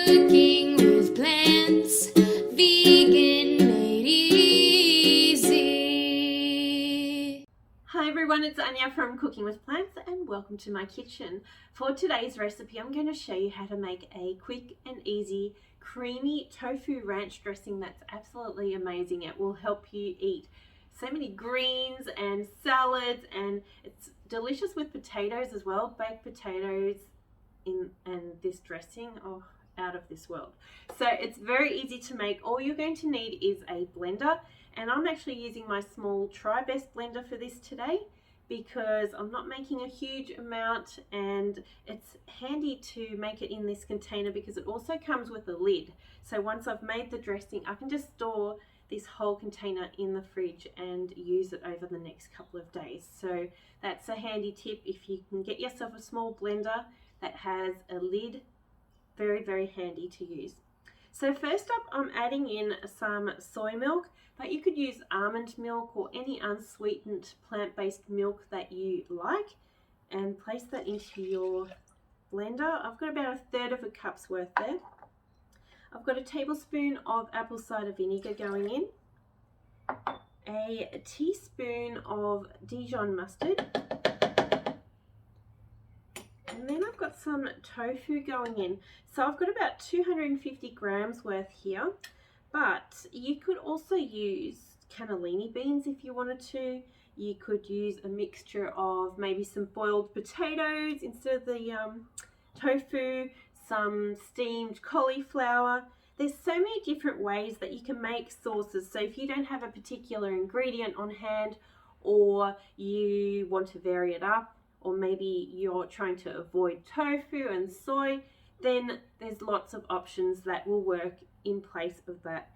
Cooking with plants, vegan made easy. Hi everyone, it's Anja from Cooking with Plants and welcome to my kitchen. For today's recipe, I'm going to show you how to make a quick and easy creamy tofu ranch dressing that's absolutely amazing. It will help you eat so many greens and salads, and it's delicious with potatoes as well, baked potatoes and this dressing, oh, out of this world. So it's very easy to make. All you're going to need is a blender, and I'm actually using my small Tri-Best blender for this today because I'm not making a huge amount, and it's handy to make it in this container because it also comes with a lid. So once I've made the dressing, I can just store this whole container in the fridge and use it over the next couple of days. So that's a handy tip. If you can get yourself a small blender that has a lid, very, very handy to use. So first up, I'm adding in some soy milk, but you could use almond milk or any unsweetened plant-based milk that you like, and place that into your blender. I've got about 1/3 cup's worth there. I've got a tablespoon of apple cider vinegar going in, a teaspoon of Dijon mustard, and then I've got some tofu going in. So I've got about 250 grams worth here, but you could also use cannellini beans if you wanted to. You could use a mixture of maybe some boiled potatoes instead of the tofu, some steamed cauliflower. There's so many different ways that you can make sauces. So if you don't have a particular ingredient on hand, or you want to vary it up, or maybe you're trying to avoid tofu and soy, then there's lots of options that will work in place of that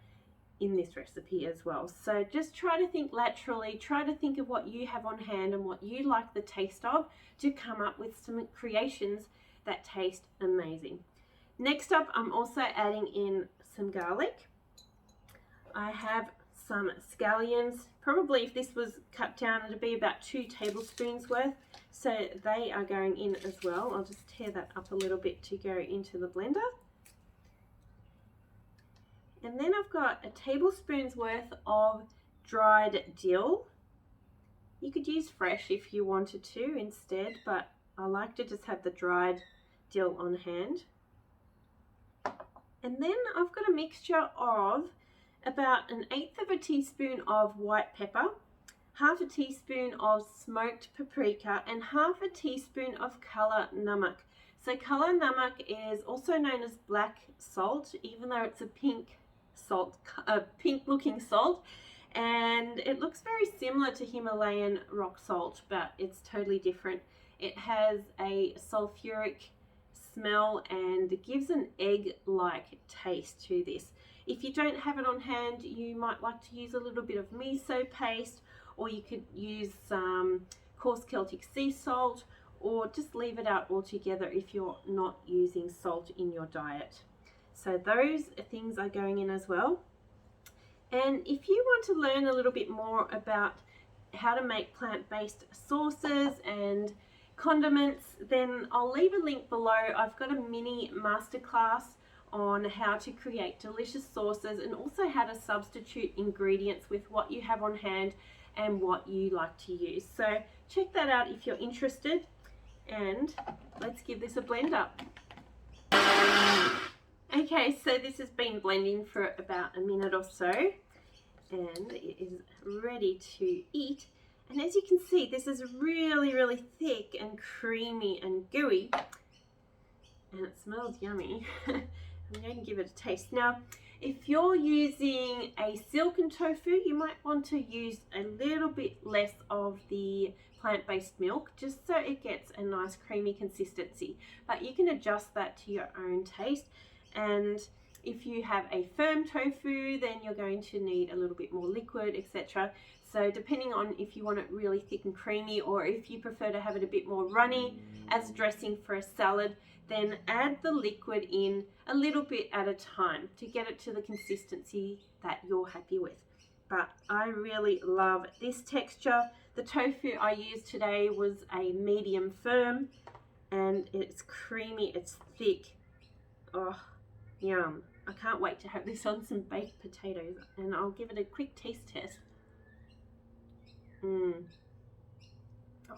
in this recipe as well. So just try to think laterally, try to think of what you have on hand and what you like the taste of to come up with some creations that taste amazing. Next up, I'm also adding in some garlic. I have some scallions. Probably if this was cut down, it'd be about 2 tablespoons worth. So they are going in as well. I'll just tear that up a little bit to go into the blender. And then I've got a tablespoon's worth of dried dill. You could use fresh if you wanted to instead, but I like to just have the dried dill on hand. And then I've got a mixture of about 1/8 teaspoon of white pepper, 1/2 teaspoon of smoked paprika, and 1/2 teaspoon of kala namak. So kala namak is also known as black salt, even though it's a pink salt, pink looking salt, and it looks very similar to Himalayan rock salt, but it's totally different. It has a sulfuric smell and it gives an egg-like taste to this. If you don't have it on hand, you might like to use a little bit of miso paste, or you could use some coarse Celtic sea salt, or just leave it out altogether if you're not using salt in your diet. So those things are going in as well. And if you want to learn a little bit more about how to make plant-based sauces and condiments, then I'll leave a link below. I've got a mini masterclass on how to create delicious sauces and also how to substitute ingredients with what you have on hand and what you like to use. So check that out if you're interested, and let's give this a blend up. Okay, so this has been blending for about a minute or so, and it is ready to eat. And as you can see, this is really, really thick and creamy and gooey, and it smells yummy. I'm going to give it a taste. Now, if you're using a silken tofu, you might want to use a little bit less of the plant-based milk, just so it gets a nice creamy consistency. But you can adjust that to your own taste. And if you have a firm tofu, then you're going to need a little bit more liquid, etc. So depending on if you want it really thick and creamy, or if you prefer to have it a bit more runny as dressing for a salad, then add the liquid in a little bit at a time to get it to the consistency that you're happy with. But I really love this texture. The tofu I used today was a medium firm, and it's creamy, it's thick. Oh, Yum. I can't wait to have this on some baked potatoes, and I'll give it a quick taste test.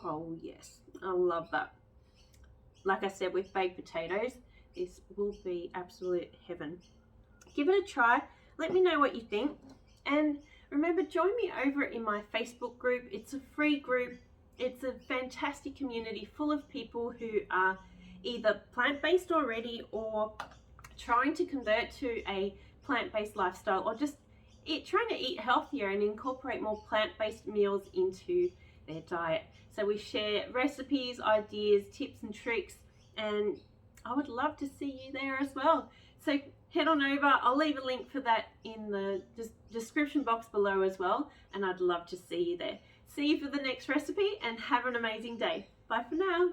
Oh yes, I love that. Like I said, with baked potatoes, this will be absolute heaven. Give it a try. Let me know what you think. And remember, join me over in my Facebook group. It's a free group. It's a fantastic community full of people who are either plant-based already or trying to convert to a plant-based lifestyle, or just trying to eat healthier and incorporate more plant-based meals into their diet. So we share recipes, ideas, tips and tricks, and I would love to see you there as well. So head on over. I'll leave a link for that in the description box below as well, and I'd love to see you there. See you for the next recipe, and have an amazing day. Bye for now.